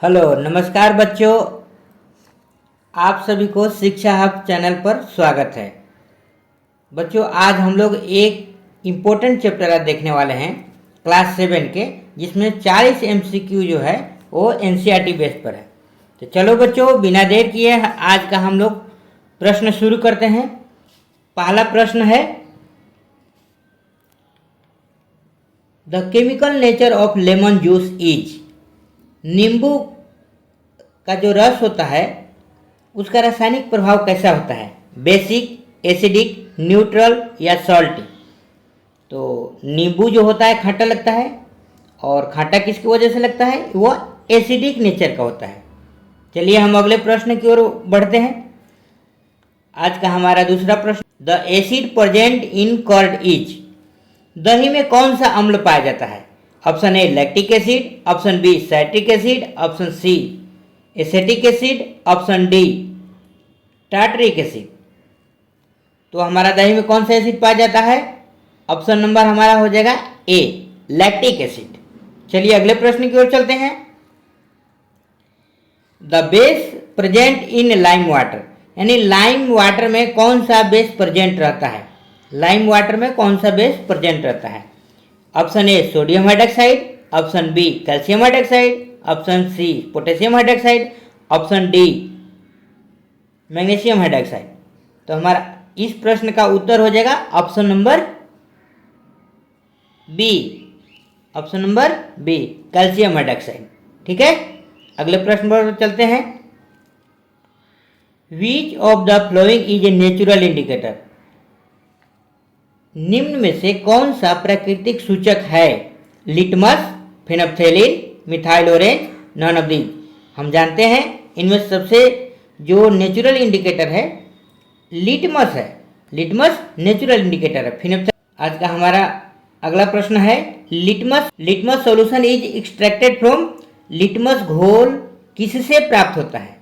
Hello नमस्कार बच्चों, आप सभी को शिक्षा हब चैनल पर स्वागत है। बच्चों आज हम लोग एक इम्पोर्टेंट चैप्टर आज देखने वाले हैं क्लास 7 के, जिसमें 40 MCQ जो है वो NCERT बेस पर है। तो चलो बच्चों बिना देर किए आज का हम लोग प्रश्न शुरू करते हैं। पहला प्रश्न है, the chemical nature of lemon juice is. नींबू का जो रस होता है उसका रासायनिक प्रभाव कैसा होता है? बेसिक, एसिडिक, न्यूट्रल या सॉल्टी। तो नींबू जो होता है खट्टा लगता है, और खट्टा किसकी वजह से लगता है? वो एसिडिक नेचर का होता है। चलिए हम अगले प्रश्न की ओर बढ़ते हैं। आज का हमारा दूसरा प्रश्न, the acid present in curd is. दही में कौन सा अम्ल पाया जाता है? Option A lactic acid, option B citric acid, option C acetic acid, option D tartaric acid. तो हमारा दही में कौन सा एसिड पाया जाता है? ऑप्शन नंबर हमारा हो जाएगा ए लैक्टिक एसिड। चलिए अगले प्रश्न की ओर चलते हैं। The base present in lime water, यानी लाइम वाटर में कौन सा बेस प्रेजेंट रहता है? लाइम वाटर में कौन सा बेस प्रेजेंट रहता है? Option A sodium hydroxide, option B calcium hydroxide, option C potassium hydroxide, option D magnesium hydroxide. तो हमारा इस प्रश्न का उत्तर हो जाएगा option number B, option number B calcium hydroxide. ठीक है, अगले प्रश्न पर चलते हैं। Which of the following is a natural indicator. निम्न में से कौन सा प्राकृतिक सूचक है? Litmus, phenolphthalein, methyl orange, none of these. हम जानते हैं इनमें सबसे जो नेचुरल इंडिकेटर है लिटमस है। लिटमस नेचुरल इंडिकेटर है। फेनोल्फथालीन। आज का हमारा अगला प्रश्न है, litmus solution is extracted from. Litmus घोल किससे प्राप्त होता है?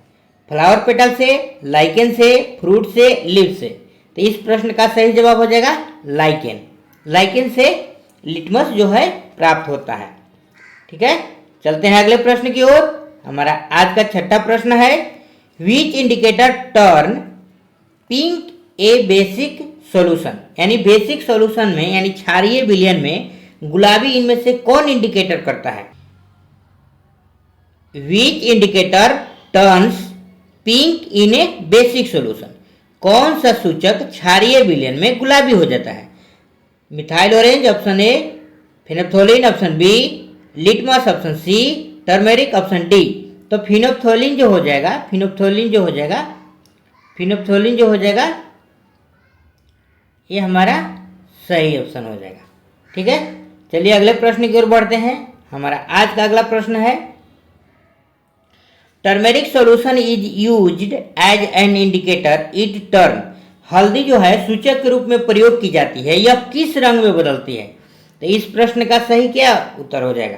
फ्लावर पेटल से, लाइकेन से, फ्रूट से, लीफ से। तो इस प्रश्न का सही जवाब हो जाएगा लाइकेन। लाइकेन से लिटमस जो है प्राप्त होता है। ठीक है, चलते हैं अगले प्रश्न की ओर। हमारा आज का छठा प्रश्न है, विच इंडिकेटर टर्न पिंक ए बेसिक सॉल्यूशन। यानी बेसिक सॉल्यूशन में यानी क्षारीय विलयन में गुलाबी इनमें से कौन इंडिकेटर करता है? विच indicator turns pink in A basic solution. कौन सा सूचक क्षारीय विलयन में गुलाबी हो जाता है? Methyl orange option A, phenolphthalein option B, litmus option C, turmeric option D. तो फेनोल्फथालीन जो हो जाएगा ये हमारा सही ऑप्शन हो जाएगा। ठीक है, चलिए अगले प्रश्न की ओर बढ़ते हैं। हमारा आज का अगला प्रश्न है, turmeric solution is used as an indicator it turn. हल्दी जो है सूचक के रूप में प्रयोग की जाती है, यह किस रंग में बदलती है? तो इस प्रश्न का सही क्या उत्तर हो जाएगा?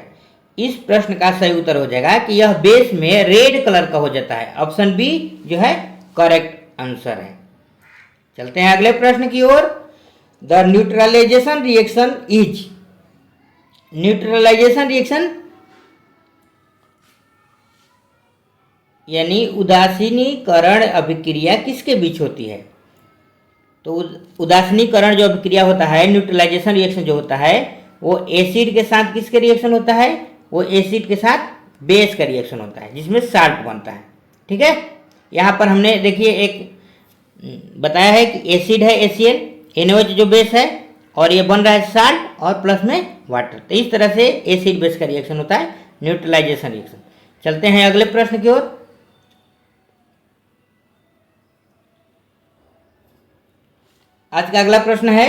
इस प्रश्न का सही उत्तर हो जाएगा कि यह बेस में रेड कलर का हो जाता है। ऑप्शन बी जो है करेक्ट आंसर है। चलते हैं अगले प्रश्न की ओर। The neutralisation reaction is. Neutralisation reaction यानी उदासीनीकरण अभिक्रिया किसके बीच होती है? तो उदासीनीकरण जो अभिक्रिया होता है, न्यूट्रलाइजेशन रिएक्शन जो होता है, वो एसिड के साथ किसके रिएक्शन होता है? वो एसिड के साथ बेस का रिएक्शन होता है, जिसमें साल्ट बनता है। ठीक है, यहाँ पर हमने देखिए एक बताया है कि एसिड है ACl, NaOH जो बेस है, और ये बन रहा है साल्ट और प्लस में वाटर। तो इस तरह से एसिड बेस का रिएक्शन होता है न्यूट्रलाइजेशन रिएक्शन। चलते हैं अगले प्रश्न की ओर। आज का अगला प्रश्न है,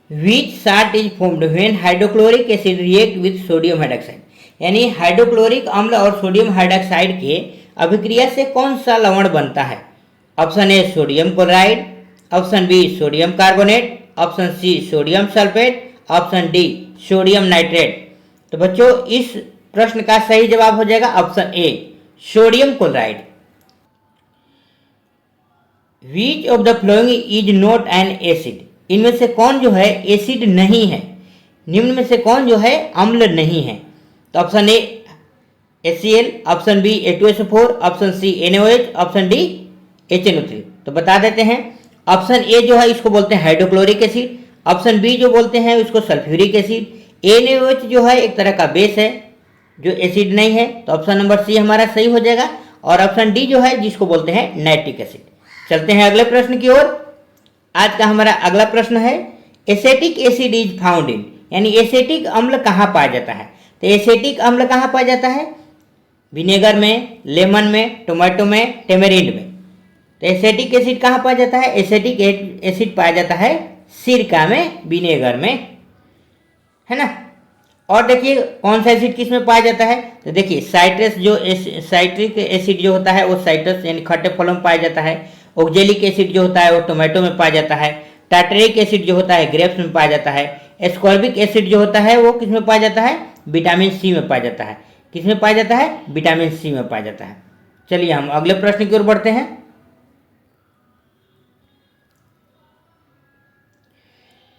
which salt is formed when hydrochloric acid react with sodium hydroxide. यानी हाइड्रोक्लोरिक अम्ल और सोडियम हाइड्रोक्साइड के अभिक्रिया से कौन सा लवण बनता है? Option A sodium chloride, option B sodium carbonate, option C sodium sulphate, option D sodium nitrate. तो बच्चों इस प्रश्न का सही जवाब हो जाएगा option A sodium chloride. Which of the following is not an acid. इनमें से कौन जो है एसिड नहीं है? निम्न में से कौन जो है अम्ल नहीं है? तो option A HCl, option B H2SO4, option C NaOH, option D HNO3। तो बता देते हैं, ऑप्शन ए जो है इसको बोलते हैं हाइड्रोक्लोरिक एसिड, ऑप्शन बी जो बोलते हैं उसको सल्फ्यूरिक एसिड, NaOH जो है एक तरह का बेस है जो एसिड नहीं है, तो ऑप्शन नंबर सी हमारा सही हो जाएगा, और ऑप्शन डी जो है जिसको बोलते हैं नाइट्रिक एसिड। चलते हैं अगले प्रश्न की ओर। आज का हमारा अगला प्रश्न है acetic acid is found in, यानी एसेटिक अम्ल कहाँ पाया जाता है। तो एसेटिक अम्ल कहाँ पाया जाता है, विनेगर में, लेमन में, टोमेटो में, टेमेरिंड में। तो एसेटिक एसिड कहाँ पाया जाता है, एसेटिक एसिड पाया जाता है सिरका में, विनेगर में, है ना। और देखिए कौन सा एसिड किस में पाया जाता है, तो देखिए साइट्रस जो साइट्रिक एसिड जो होता है वो साइट्रस यानी खट्टे फलों में पाया जाता है, ऑक्जेलिक एसिड जो होता है वो टोमेटो में पाया जाता है, टार्टरिक एसिड जो होता है ग्रेप्स में पाया जाता है, एस्कॉर्बिक एसिड जो होता है वो किस में पाया जाता है, विटामिन सी में पाया जाता है। किस में पाया जाता है, विटामिन सी में पाया जाता है। चलिए हम अगले प्रश्न की ओर बढ़ते हैं।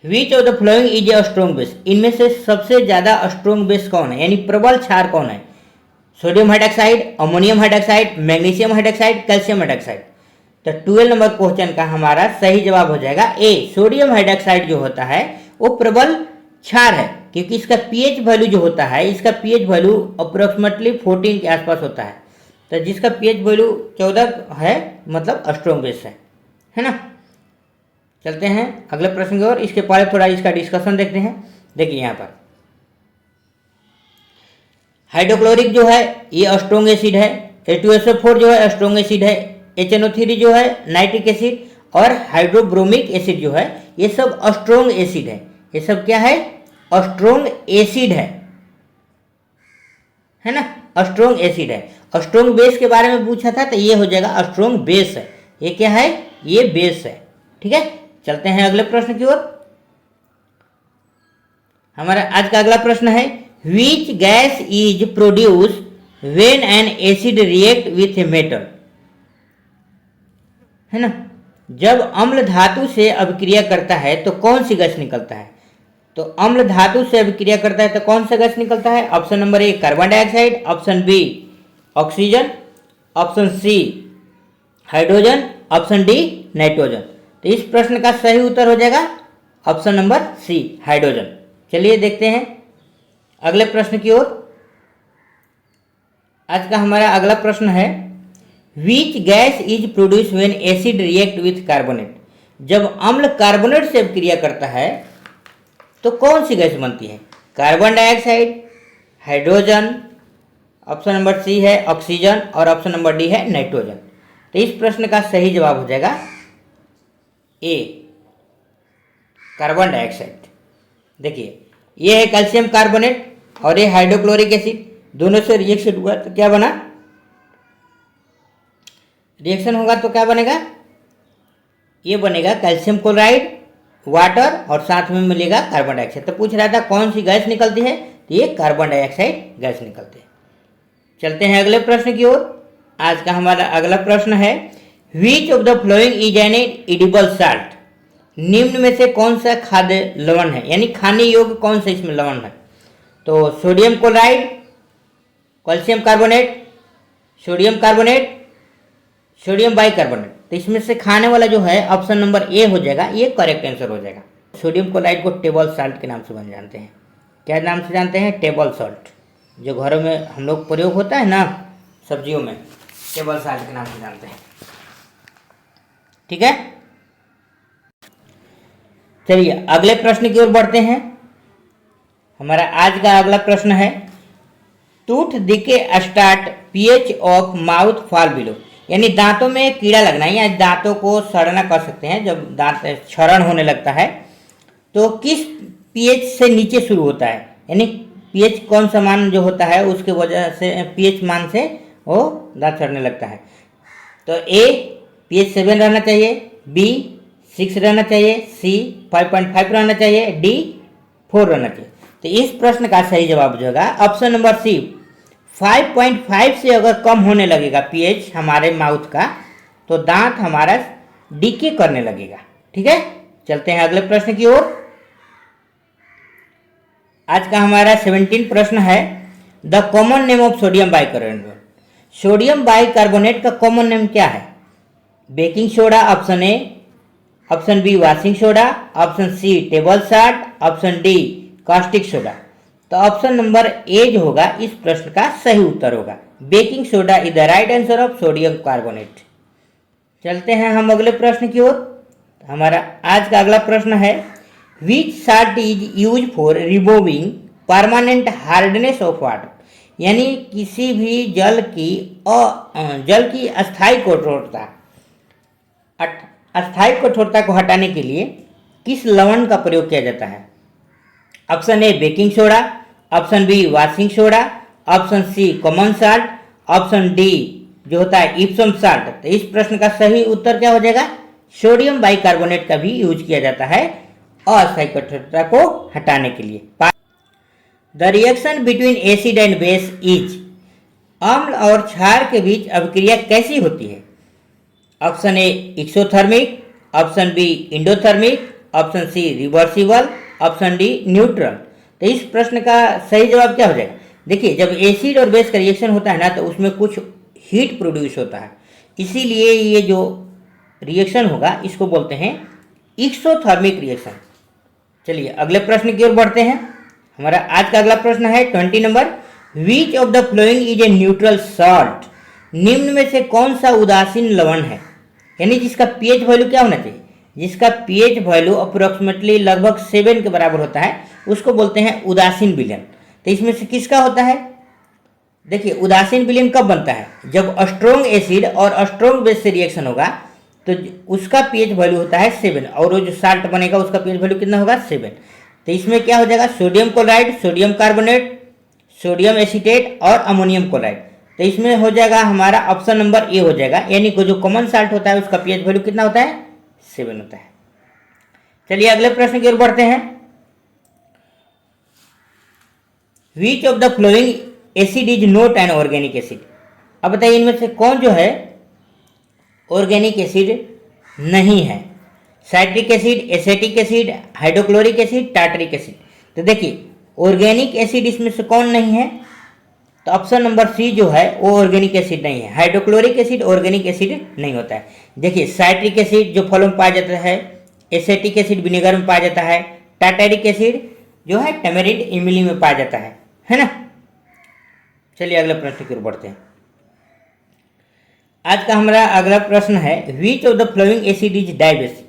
Which of the following is a strong base, इनमें से सबसे ज्यादा स्ट्रॉन्ग बेस कौन है, यानी प्रबल क्षार कौन है। Sodium hydroxide, ammonium hydroxide, magnesium hydroxide, calcium hydroxide. तो 12 नंबर क्वेश्चन का हमारा सही जवाब हो जाएगा ए, सोडियम हाइड्रोक्साइड जो होता है वो प्रबल क्षार है, क्योंकि इसका पीएच वैल्यू जो होता है, इसका पीएच वैल्यू अप्रोक्सीमेटली 14 के आसपास होता है। तो जिसका पीएच वैल्यू 14 है मतलब स्ट्रॉन्ग बेस है ना। चलते हैं अगले प्रश्न की ओर। इसके पहले थोड़ा इसका डिस्कशन देखते हैं। देखिए यहाँ पर हाइड्रोक्लोरिक जो है ये स्ट्रॉन्ग एसिड है, H2SO4 जो है स्ट्रॉन्ग एसिड है, HNO3 जो है नाइट्रिक एसिड, और हाइड्रोब्रोमिक एसिड जो है ये सब स्ट्रॉन्ग एसिड है। ये सब क्या है, स्ट्रॉन्ग एसिड है ना, स्ट्रॉन्ग एसिड है। स्ट्रॉन्ग बेस के बारे में पूछा था तो ये हो जाएगा स्ट्रॉन्ग बेस है। ये क्या है, ये बेस है, ठीक है। चलते हैं अगले प्रश्न की ओर। हमारा आज का अगला प्रश्न है which gas is produce when an acid react with a metal, है ना। जब अम्ल धातु से अभिक्रिया करता है तो कौन सी गैस निकलता है। तो अम्ल धातु से अभिक्रिया करता है तो कौन सा गैस निकलता है। Option number A carbon dioxide, option B oxygen, option C hydrogen, option D nitrogen. तो इस प्रश्न का सही उत्तर हो जाएगा ऑप्शन नंबर सी हाइड्रोजन। चलिए देखते हैं अगले प्रश्न की ओर। आज का हमारा अगला प्रश्न है which gas is produce when acid react with carbonate. जब अम्ल कार्बोनेट से अभिक्रिया करता है तो कौन सी गैस बनती है। Carbon dioxide, hydrogen, option number C है ऑक्सीजन, और ऑप्शन नंबर डी है नाइट्रोजन। तो इस प्रश्न का सही जवाब हो जाएगा ए कार्बन डाइऑक्साइड। देखिए ये है कैल्शियम कार्बोनेट और ये हाइड्रोक्लोरिक एसिड, दोनों से रिएक्शन हुआ तो क्या बना, रिएक्शन होगा तो क्या बनेगा, ये बनेगा कैल्शियम क्लोराइड, वाटर और साथ में मिलेगा कार्बन डाइऑक्साइड। तो पूछ रहा था कौन सी गैस निकलती है, तो ये कार्बन डाइऑक्साइड गैस निकलती है। चलते हैं अगले प्रश्न की ओर। आज का हमारा अगला प्रश्न है which of the following is an edible salt. निम्न में से कौन सा खाद्य लवण है, यानी खाने योग्य कौन सा इसमें लवण है। तो sodium chloride, calcium carbonate, sodium carbonate, sodium bicarbonate. तो इसमें से खाने वाला जो है ऑप्शन नंबर ए हो जाएगा, ये करेक्ट आंसर हो जाएगा। सोडियम क्लोराइड को टेबल साल्ट के नाम से बन जानते हैं। क्या नाम से जानते हैं, टेबल साल्ट। जो घरों में हम लोग प्रयोग होता है ना सब्जियों में, टेबल साल्ट के नाम से जानते हैं, ठीक है। चलिए अगले प्रश्न की ओर बढ़ते हैं। हमारा आज का अगला प्रश्न है tooth decay start pH of mouth fall below, यानी दांतों में कीड़ा लगना या दांतों को सड़ना कर सकते हैं। जब दांत क्षरण होने लगता है तो किस पीएच से नीचे शुरू होता है, यानी पीएच कौन सा मान जो होता है उसके वजह से पीएच मान से वो दांत सड़ने लगता है। तो ए पीएच 7 रहना चाहिए, बी 6 रहना चाहिए, सी 5.5 रहना चाहिए, डी 4 रहना चाहिए। तो इस प्रश्न का सही जवाब जो होगा ऑप्शन नंबर सी 5.5 से अगर कम होने लगेगा पीएच हमारे माउथ का तो दांत हमारा डीके करने लगेगा, ठीक है। चलते हैं अगले प्रश्न की ओर। आज का हमारा 17 प्रश्न है the common name of sodium bicarbonate. Sodium bicarbonate का कॉमन नेम क्या है? Baking soda option A, option B washing soda, option C table salt, option D caustic soda. तो ऑप्शन नंबर ए जो होगा इस प्रश्न का सही उत्तर होगा। Baking soda is the right answer of sodium carbonate. चलते हैं हम अगले प्रश्न की ओर। हमारा आज का अगला प्रश्न है, which salt is use for removing permanent hardness of water. यानी किसी भी जल की अस्थायी कठोरता को हटाने के लिए किस लवण का प्रयोग किया जाता है? Option A baking soda, option B washing soda, option C common salt, option D जो होता है इप्सम साल्ट। तो इस प्रश्न का सही उत्तर क्या हो जाएगा? सोडियम बाइकार्बोनेट का भी यूज किया जाता है अस्थायी कठोरता को हटाने के लिए। The reaction between acid and base is. अम्ल और क्षार के बीच अभिक्रिया कैसी होती है? Option A exothermic, option B endothermic, option C reversible, option D neutral. तो इस प्रश्न का सही जवाब क्या हो जाएगा? देखिए, जब एसिड और बेस का रिएक्शन होता है ना तो उसमें कुछ हीट प्रोड्यूस होता है, इसीलिए ये जो रिएक्शन होगा इसको बोलते हैं एक्सोथर्मिक रिएक्शन। चलिए अगले प्रश्न की ओर बढ़ते हैं। हमारा आज का अगला प्रश्न है 20 number, which of the following is a neutral salt. निम्न में से कौन सा उदासीन लवण है? यानी जिसका पीएच वैल्यू क्या होना चाहिए? जिसका पीएच वैल्यू अप्रोक्सीमेटली लगभग 7 के बराबर होता है उसको बोलते हैं उदासीन विलयन। तो इसमें से किसका होता है? देखिए, उदासीन विलयन कब बनता है? जब स्ट्रोंग एसिड और स्ट्रोंग बेस से रिएक्शन होगा तो उसका पीएच वैल्यू होता है 7, और वो जो साल्ट बनेगा उसका पीएच वैल्यू कितना होगा? 7। तो इसमें क्या हो जाएगा? Sodium chloride, sodium carbonate, sodium acetate और अमोनियम क्लोराइड। तो इसमें हो जाएगा हमारा ऑप्शन नंबर ए हो जाएगा, यानी कि जो कॉमन साल्ट होता है उसका पीएच वैल्यू कितना होता है? 7 होता है। चलिए अगले प्रश्न की ओर बढ़ते हैं। Which of the flowing acid is not an organic acid. अब बताइए इनमें से कौन जो है ऑर्गेनिक एसिड नहीं है? Citric acid, acetic acid, hydrochloric acid, tartaric acid. तो देखिए, ऑर्गेनिक एसिड इसमें से कौन नहीं है? तो ऑप्शन नंबर सी जो है वो ऑर्गेनिक एसिड नहीं है। हाइड्रोक्लोरिक एसिड ऑर्गेनिक एसिड नहीं होता है। देखिए, साइट्रिक एसिड जो फलों में पाया जाता है, एसेटिक एसिड विनेगर में पाया जाता है, टार्टरिक एसिड जो है टैमरिंड इमली में पाया जाता है ना। चलिए अगले प्रश्न की ओर बढ़ते हैं। आज का हमारा अगला प्रश्न है, विच of the flowing acid is dibasic.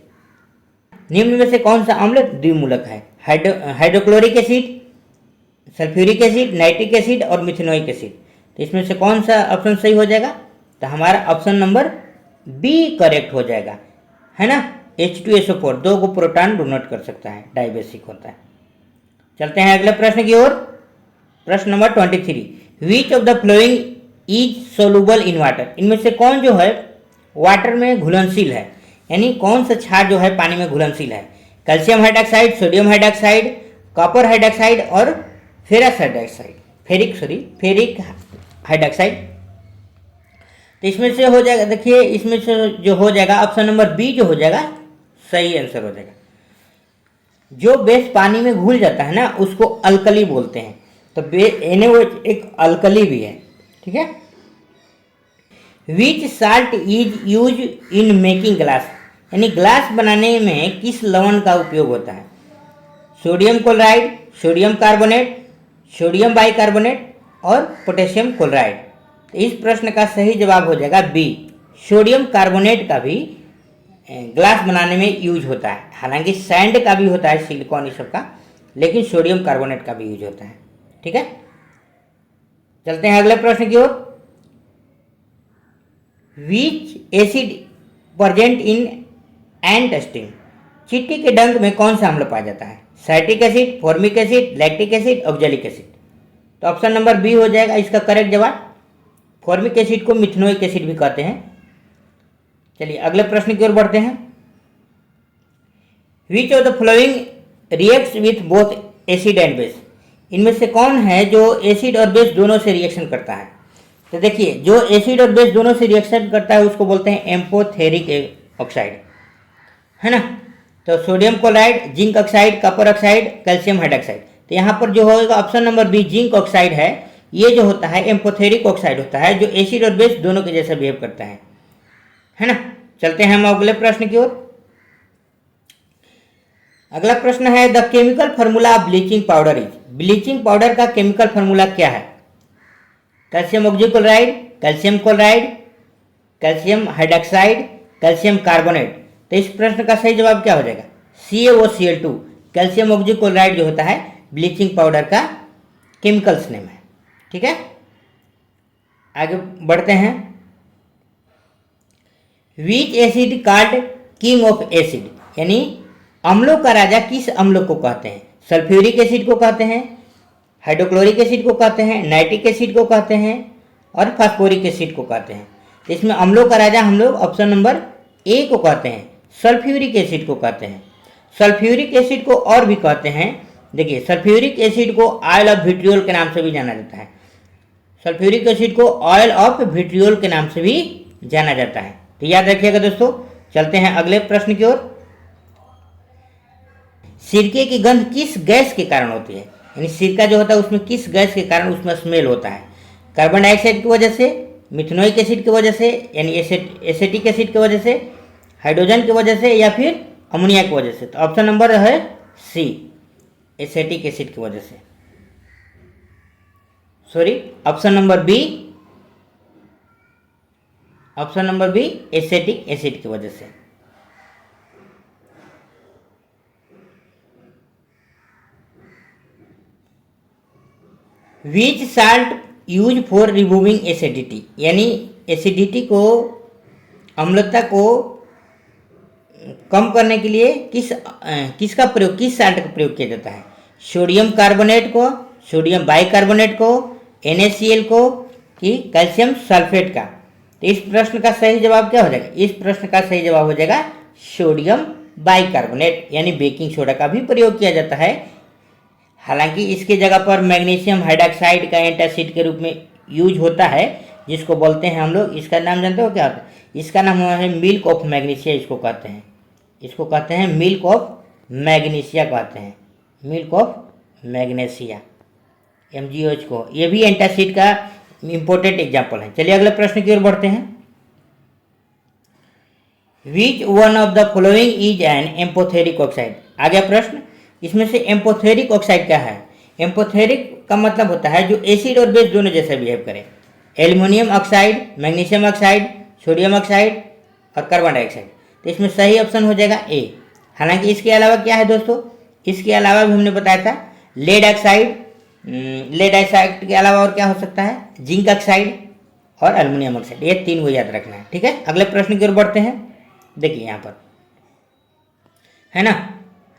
निम्न में से कौन सा अम्ल द्विमूलक है? Hydrochloric acid, sulphuric acid, nitric acid और मिथेनोइक एसिड। तो इसमें से कौन सा ऑप्शन सही हो जाएगा? तो हमारा ऑप्शन नंबर बी करेक्ट हो जाएगा, है ना। H2SO4 2 को प्रोटॉन डोनेट कर सकता है, डाइबेसिक होता है। चलते हैं अगले प्रश्न की ओर। प्रश्न number 23, which of the following is soluble in water. इनमें से कौन जो है वाटर में घुलनशील है? यानी कौन सा क्षार जो है पानी में घुलनशील है? Calcium hydroxide, sodium hydroxide, copper hydroxide और फेरस हाइड्रोक्साइड, फेरिक हाइड्रोक्साइड। तो इसमें से हो जाएगा, देखिए इसमें से जो हो जाएगा ऑप्शन नंबर बी जो हो जाएगा सही आंसर हो जाएगा। जो बेस पानी में घुल जाता है ना उसको अल्कली बोलते हैं। तो NaOH एक अल्कली भी है, ठीक है। Which salt is use in making glass. यानी ग्लास बनाने में किस लवण का उपयोग होता है? Sodium chloride, sodium carbonate, sodium bicarbonate और पोटेशियम क्लोराइड। तो इस प्रश्न का सही जवाब हो जाएगा बी, सोडियम कार्बोनेट का भी ग्लास बनाने में यूज होता है। हालांकि सैंड का भी होता है, सिलिकॉन इस सब का, लेकिन सोडियम कार्बोनेट का भी यूज होता है, ठीक है। चलते हैं अगले प्रश्न की ओर। Which acid present in ant sting. चींटी के डंक में कौन सा अम्ल पाया जाता है? Citric acid, formic acid, lactic acid, oxalic acid. तो ऑप्शन नंबर बी हो जाएगा इसका करेक्ट जवाब। फॉर्मिक एसिड को मिथेनोइक एसिड भी कहते हैं। चलिए अगले प्रश्न की ओर बढ़ते हैं। Which of the flowing reacts with both acid and base. इनमें से कौन है जो एसिड और बेस दोनों से रिएक्शन करता है? तो देखिए, जो एसिड और बेस दोनों से रिएक्शन करता है उसको बोलते हैं एम्फोथेरिक ऑक्साइड, है ना। तो sodium chloride, zinc oxide, copper oxide, calcium hydroxide. तो यहाँ पर जो होगा option number B zinc oxide है, ये जो होता है एम्फोथेरिक ऑक्साइड होता है, जो एसिड और बेस दोनों के जैसा बिहेव करता है ना। चलते हैं हम अगले प्रश्न की ओर। अगला प्रश्न है the chemical formula of bleaching powder is. Bleaching powder का केमिकल फार्मूला क्या है? Calcium oxychloride, calcium chloride, calcium hydroxide, calcium carbonate. तो इस प्रश्न का सही जवाब क्या हो जाएगा? CaOCl2। कैल्शियम ऑक्सीक्लोराइड जो होता है ब्लीचिंग पाउडर का केमिकल्स नेम है। ठीक है, आगे बढ़ते हैं। विच acid called king of acid, यानी अम्लों का राजा किस अम्ल को कहते हैं? सल्फ्यूरिक एसिड को कहते हैं, हाइड्रोक्लोरिक एसिड को कहते हैं, नाइट्रिक एसिड को कहते हैं और फास्फोरिक एसिड को कहते हैं। इसमें अम्लों का राजा हम लोग ऑप्शन नंबर ए को कहते हैं, सल्फ्यूरिक एसिड को कहते हैं। सल्फ्यूरिक एसिड को और भी कहते हैं, देखिए सल्फ्यूरिक एसिड को ऑयल ऑफ विट्रियोल के नाम से भी जाना जाता है। सल्फ्यूरिक एसिड को ऑयल ऑफ विट्रियोल के नाम से भी जाना जाता है, तो याद रखिएगा दोस्तों। चलते हैं अगले प्रश्न की ओर। सिरके की गंध किस गैस के कारण होती है? यानी सिरका जो होता है उसमें किस गैस के कारण उसमें स्मेल होता है? कार्बन डाइऑक्साइड की वजह से, मिथेनोइक एसिड की वजह से यानी एसिटिक एसिड की वजह से, हाइड्रोजन की वजह से या फिर अमोनिया की वजह से? तो ऑप्शन नंबर है सी, एसिटिक एसिड की वजह से। Sorry, option number B, option number B acetic acid की वजह से। Which salt use for removing acidity, यानी एसिडिटी को, अम्लता को कम करने के लिए किसका प्रयोग, किस साल्ट का प्रयोग किया जाता है? सोडियम कार्बोनेट को, सोडियम बाइकार्बोनेट को, NaCl को, कि कैल्शियम सल्फेट का? तो इस प्रश्न का सही जवाब क्या हो जाएगा? इस प्रश्न का सही जवाब हो जाएगा सोडियम बाइकार्बोनेट, यानी बेकिंग सोडा का भी प्रयोग किया जाता है। हालांकि इसके जगह पर मैग्नीशियम हाइड्रोक्साइड का एंटासिड के रूप में यूज होता है, जिसको बोलते हैं हम लोग, इसका नाम जानते हो क्या होता है? इसका नाम है मिल्क ऑफ मैग्नीशिया, इसको कहते हैं, इसको कहते हैं मिल्क ऑफ मैग्नीशिया कहते हैं, मिल्क ऑफ मैग्नीशिया, MgOH को। ये भी एंटासिड का इंपॉर्टेंट एग्जाम्पल है। चलिए अगले प्रश्न की ओर बढ़ते हैं। Which one of the following is an amphoteric oxide? आ गया प्रश्न, इसमें से एम्फोथेरिक ऑक्साइड क्या है? एम्फोथेरिक का मतलब होता है जो एसिड और बेस दोनों जैसे बिहेव करे। Aluminium oxide, magnesium oxide, sodium oxide और कार्बन डाइऑक्साइड। तो इसमें सही ऑप्शन हो जाएगा ए। हालांकि इसके अलावा क्या है दोस्तों, इसके अलावा भी हमने बताया था लेड ऑक्साइड, लेड ऑक्साइड के अलावा और क्या हो सकता है? जिंक ऑक्साइड और एल्युमिनियम ऑक्साइड, ये तीन को याद रखना है। ठीक है, अगले प्रश्न की ओर बढ़ते हैं। देखिए यहाँ पर है ना,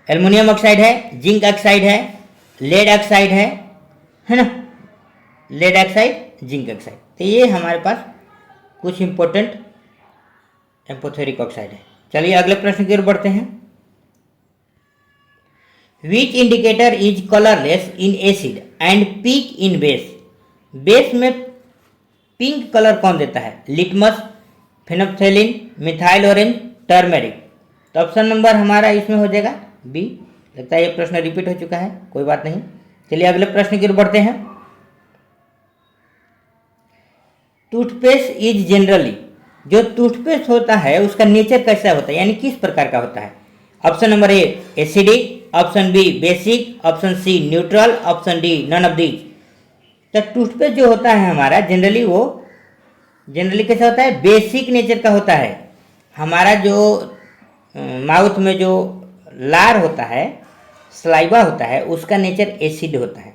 एल्युमिनियम ऑक्साइड है, जिंक ऑक्साइड है, लेड ऑक्साइड है ना, लेड ऑक्साइड, जिंक ऑक्साइड। तो ये हमारे पास कुछ इंपॉर्टेंट एम्फोथेरिक ऑक्साइड है। चलिए अगले प्रश्न की ओर बढ़ते हैं। Which indicator is colourless in acid and pink in base? Base में पिंक कलर कौन देता है? Litmus, phenolphthalein, methyl orange, turmeric. तो ऑप्शन नंबर हमारा इसमें हो जाएगा बी। लगता है ये प्रश्न रिपीट हो चुका है, कोई बात नहीं। चलिए अगले प्रश्न की ओर बढ़ते हैं। टूथपेस्ट इज जनरली, जो टूथपेस्ट होता है उसका नेचर कैसा होता है, यानी किस प्रकार का होता है? Option number A acidic, option B basic, option C neutral, option D none of these. तो टूथपेस्ट जो होता है हमारा जनरली, वो जनरली कैसा होता है? बेसिक नेचर का होता है। हमारा जो माउथ में जो लार होता है, सलाइवा होता है, उसका नेचर एसिड होता है,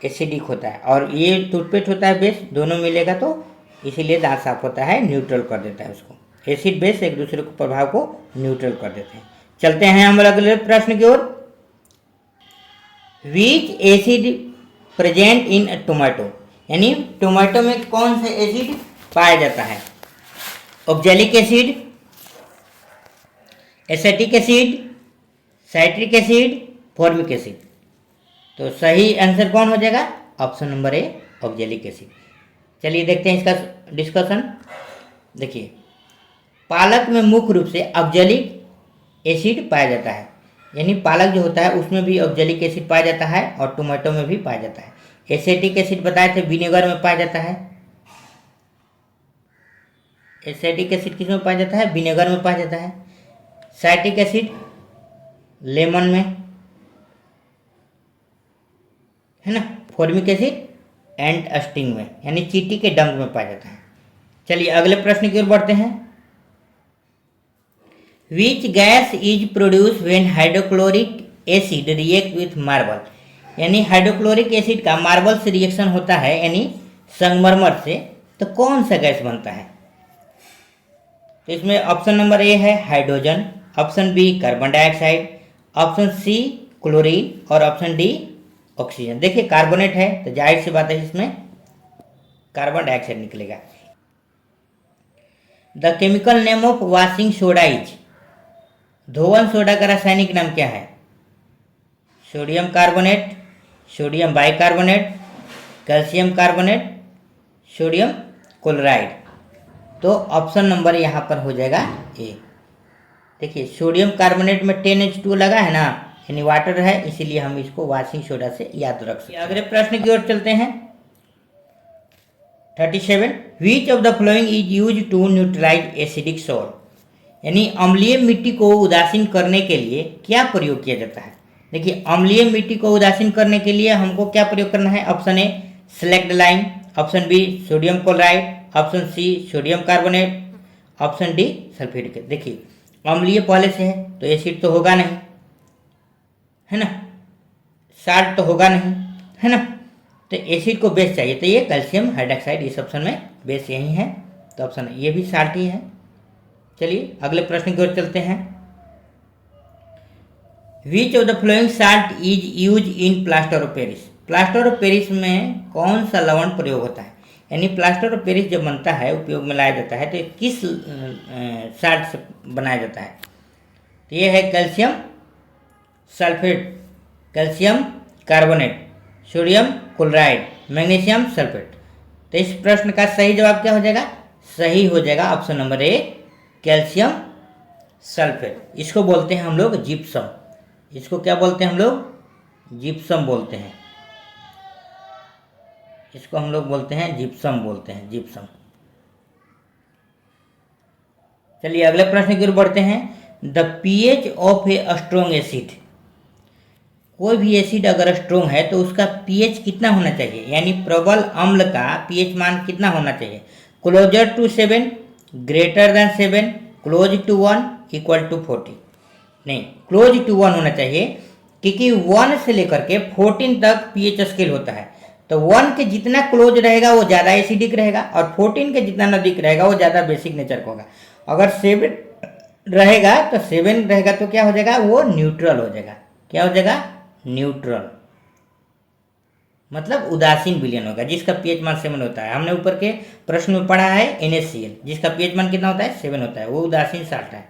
एसिडिक होता है। और ये टूथपेस्ट होता है बेस, दोनों मिलेगा तो इसीलिए दांत साफ होता है, न्यूट्रल कर देता है उसको। एसिड बेस एक दूसरे को प्रभाव को न्यूट्रल कर देते हैं। चलते हैं हम अगले प्रश्न की ओर। Which acid present in tomato, यानी टोमेटो में कौन सा एसिड पाया जाता है? Oxalic acid, acetic acid, citric acid, formic acid. तो सही आंसर कौन हो जाएगा? Option number A oxalic acid. चलिए देखते हैं इसका डिस्कशन। देखिए पालक में मुख्य रूप से ऑक्जेलिक एसिड पाया जाता है, यानी पालक जो होता है उसमें भी ऑक्जेलिक एसिड पाया जाता है और टोमेटो में भी पाया जाता है। एसिटिक एसिड बताए थे विनेगर में पाया जाता है। एसिटिक एसिड किस में पाया जाता है? विनेगर में पाया जाता है। साइट्रिक एसिड लेमन में, है ना। फॉर्मिक एसिड एंट स्टिंग में, यानी चींटी के डंक में पाया जाता है। चलिए अगले प्रश्न की ओर बढ़ते हैं। Which gas is produce when hydrochloric acid react with marble, यानी हाइड्रोक्लोरिक एसिड का मार्बल से रिएक्शन होता है, यानी संगमरमर से, तो कौन सा गैस बनता है? तो इसमें ऑप्शन नंबर ए है hydrogen, option B carbon dioxide, option C chlorine और ऑप्शन डी ऑक्सीजन। देखिए कार्बोनेट है तो जाहिर सी बात है इसमें कार्बन डाइऑक्साइड निकलेगा। The chemical name of washing soda is, धोवन सोडा का रासायनिक नाम क्या है? Sodium carbonate, sodium bicarbonate, calcium carbonate, sodium chloride. तो ऑप्शन नंबर यहाँ पर हो जाएगा ए। देखिए सोडियम कार्बोनेट में 10H2 लगा है ना, यानी वाटर है, इसीलिए हम इसको वॉशिंग सोडा से याद रख सकते हैं। अगले प्रश्न की ओर चलते हैं। 37 which of the following is use to neutralise acidic soil, यानी अम्लीय मिट्टी को उदासीन करने के लिए क्या प्रयोग किया जाता है? देखिए अम्लीय मिट्टी को उदासीन करने के लिए हमको क्या प्रयोग करना है? Option A slaked lime, option B sodium chloride, option C sodium carbonate, option D sulphuric. देखिए अम्लीय पहले से है तो एसिड तो होगा नहीं, है ना, साल्ट तो होगा नहीं, है ना, तो एसिड को बेस चाहिए, तो ये कैल्शियम हाइड्रोक्साइड, इस ऑप्शन में बेस यही है, तो ऑप्शन ये भी साल्ट ही है। चलिए अगले प्रश्न की ओर चलते हैं। Which of the flowing salt is use in plaster of Paris, plaster of Paris में कौन सा लवण प्रयोग होता है? यानी प्लास्टर ऑफ पेरिस जब बनता है, उपयोग में लाया जाता है, तो किस साल्ट से बनाया जाता है? तो ये है calcium sulphate, calcium carbonate, sodium chloride, magnesium sulphate. तो इस प्रश्न का सही जवाब क्या हो जाएगा? सही हो जाएगा ऑप्शन नंबर ए कैल्शियम सल्फेट। इसको बोलते हैं हम लोग जिप्सम, इसको क्या बोलते हैं हम लोग? जिप्सम बोलते हैं, इसको हम लोग बोलते हैं जिप्सम, बोलते हैं जिप्सम। चलिए अगले प्रश्न की ओर बढ़ते हैं। The pH of a strong acid, कोई भी एसिड अगर स्ट्रॉन्ग है तो उसका पीएच कितना होना चाहिए, यानी प्रबल अम्ल का पीएच मान कितना होना चाहिए? Closer to 7, greater than 7, close to 1, equal to 40। नहीं, क्लोज टू 1 होना चाहिए, क्योंकि 1 से लेकर के 14 तक पीएच स्केल होता है, तो 1 के जितना क्लोज रहेगा वो ज़्यादा एसिडिक रहेगा, और 14 के जितना नज़दीक रहेगा वो ज़्यादा बेसिक नेचर का होगा। अगर 7 रहेगा तो 7 रहेगा तो क्या हो जाएगा? वो न्यूट्रल हो जाएगा। क्या हो जाएगा? न्यूट्रल, मतलब उदासीन विलयन होगा, जिसका पीएच मान 7 होता है। हमने ऊपर के प्रश्न में पढ़ा है NaCl, जिसका पीएच मान कितना होता है? 7 होता है, वो उदासीन साल्ट है।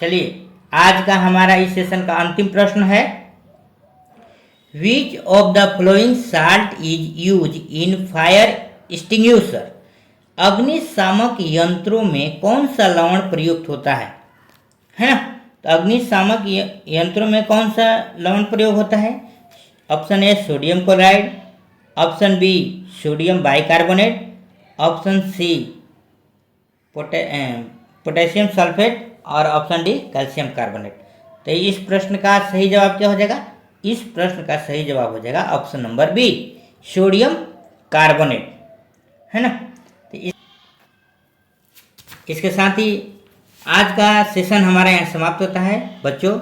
चलिए आज का हमारा इस सेशन का अंतिम प्रश्न है। विच of the flowing salt is use in fire extinguisher, अग्निशामक यंत्रों में कौन सा लवण प्रयुक्त होता है ना। तो अग्निशामक यंत्रों में कौन सा लवण प्रयोग होता है? Option A sodium chloride, option B sodium bicarbonate, option C potassium sulphate और ऑप्शन डी कैल्शियम कार्बोनेट। तो इस प्रश्न का सही जवाब क्या हो जाएगा? इस प्रश्न का सही जवाब हो जाएगा option number B sodium carbonate, है ना। तो इसके साथ ही आज का सेशन हमारा यहाँ समाप्त होता है। बच्चों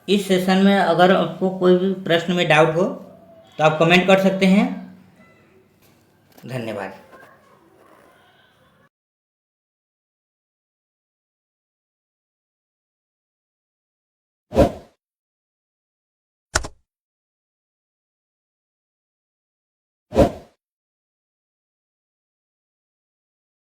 इस सेशन में अगर आपको कोई भी प्रश्न में डाउट हो तो आप कमेंट कर सकते हैं। धन्यवाद।